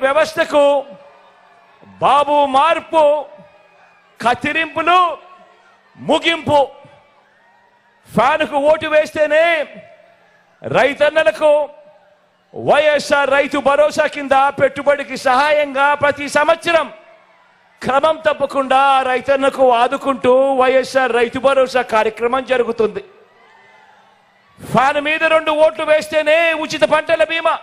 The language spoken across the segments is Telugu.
వ్యవస్థకు బాబు మార్పు కత్తిరింపులు ముగింపు ఫ్యాన్కు ఓటు వేస్తేనే రైతన్నలకు వైఎస్ఆర్ రైతు భరోసా కింద పెట్టుబడికి సహాయంగా ప్రతి సంవత్సరం క్రమం తప్పకుండా రైతన్నకు ఆదుకుంటూ వైఎస్ఆర్ రైతు భరోసా కార్యక్రమం జరుగుతుంది. ఫ్యాన్ మీద 2 ఓట్లు వేస్తేనే ఉచిత పంటల బీమా,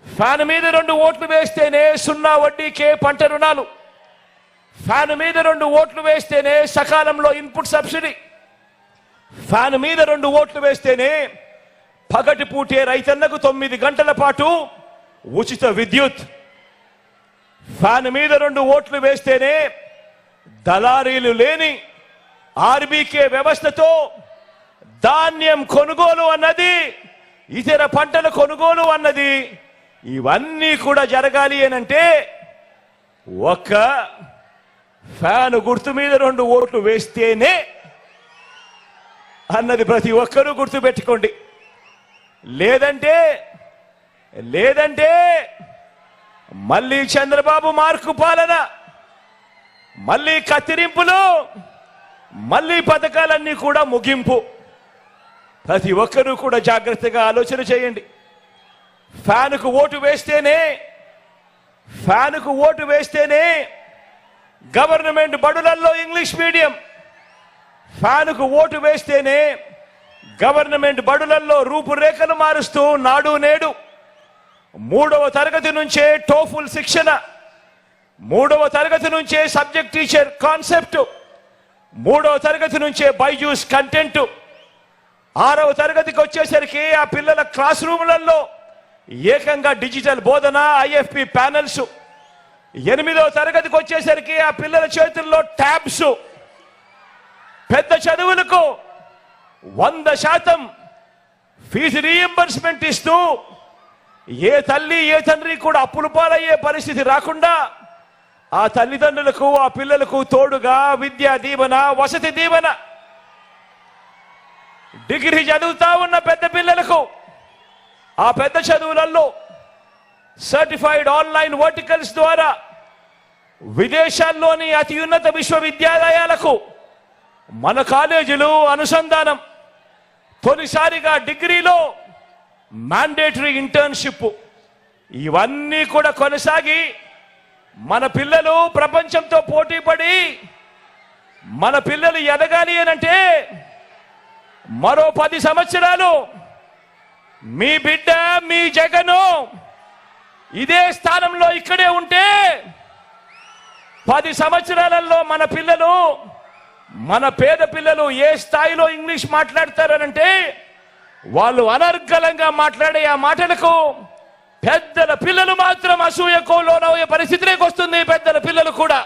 ఫ్యాన్ మీద 2 ఓట్లు వేస్తేనే 0 వడ్డీకే పంట రుణాలు, ఫ్యాన్ మీద 2 ఓట్లు వేస్తేనే సకాలంలో ఇన్పుట్ సబ్సిడీ, ఫ్యాన్ మీద 2 ఓట్లు వేస్తేనే పగటి పూటే రైతన్నకు 9 గంటల పాటు ఉచిత విద్యుత్, ఫ్యాన్ మీద 2 ఓట్లు వేస్తేనే దళారీలు లేని ఆర్బీకే వ్యవస్థతో ధాన్యం కొనుగోలు అన్నది, ఇతర పంటల కొనుగోలు అన్నది, ఇవన్నీ కూడా జరగాలి అనంటే ఒక్క ఫ్యాన్ గుర్తు మీద 2 ఓట్లు వేస్తేనే అన్నది ప్రతి ఒక్కరూ గుర్తు పెట్టుకోండి. లేదంటే మళ్ళీ చంద్రబాబు మార్కు పాలన, మళ్ళీ కత్తిరింపులు, మళ్ళీ పథకాలన్నీ కూడా ముగింపు. ప్రతి ఒక్కరూ కూడా జాగ్రత్తగా ఆలోచన చేయండి. ఫ్యాన్కు ఓటు వేస్తేనే గవర్నమెంట్ బడులలో ఇంగ్లీష్ మీడియం, ఫ్యాన్కు ఓటు వేస్తేనే గవర్నమెంట్ బడులలో రూపురేఖలు మారుస్తూ నాడు నేడు, 3వ తరగతి నుంచే టోఫుల్ శిక్షణ, 3వ తరగతి నుంచే సబ్జెక్ట్ టీచర్ కాన్సెప్ట్, 3వ తరగతి నుంచే బైజూస్ కంటెంట్, 6వ తరగతికి వచ్చేసరికి ఆ పిల్లల క్లాస్ రూములలో ఏకంగా డిజిటల్ బోధన, ఐఎఫ్పి ప్యానెల్స్, 8వ తరగతికి వచ్చేసరికి ఆ పిల్లల చేతుల్లో ట్యాబ్స్, పెద్ద చదువులకు 100% ఫీజు రీఎంబర్స్మెంట్ ఇస్తూ ఏ తల్లి ఏ తండ్రి కూడా అప్పుల పాలయ్యే పరిస్థితి రాకుండా ఆ తల్లిదండ్రులకు ఆ పిల్లలకు తోడుగా విద్యా దీవెన, వసతి దీవెన, డిగ్రీ చదువుతా ఉన్న పెద్ద పిల్లలకు ఆ పెద్ద చదువులలో సర్టిఫైడ్ ఆన్లైన్ వర్టికల్స్ ద్వారా విదేశాల్లోని అత్యున్నత విశ్వవిద్యాలయాలకు మన కాలేజీలు అనుసంధానం, తొలిసారిగా డిగ్రీలో మ్యాండేటరీ ఇంటర్న్షిప్, ఇవన్నీ కూడా కొనసాగి మన పిల్లలు ప్రపంచంతో పోటీపడి మన పిల్లలు ఎదగాలి అనంటే మరో 10 సంవత్సరాలు మీ బిడ్డ మీ జగను ఇదే స్థానంలో ఇక్కడే ఉంటే 10 సంవత్సరాలలో మన పిల్లలు, మన పేద పిల్లలు ఏ స్థాయిలో ఇంగ్లీష్ మాట్లాడతారనంటే వాళ్ళు అనర్గళంగా మాట్లాడే ఆ మాటలకు పెద్దల పిల్లలు మాత్రం అసూయకు లోనయ్యే పరిస్థితిలోకి వస్తుంది. పెద్దల పిల్లలు కూడా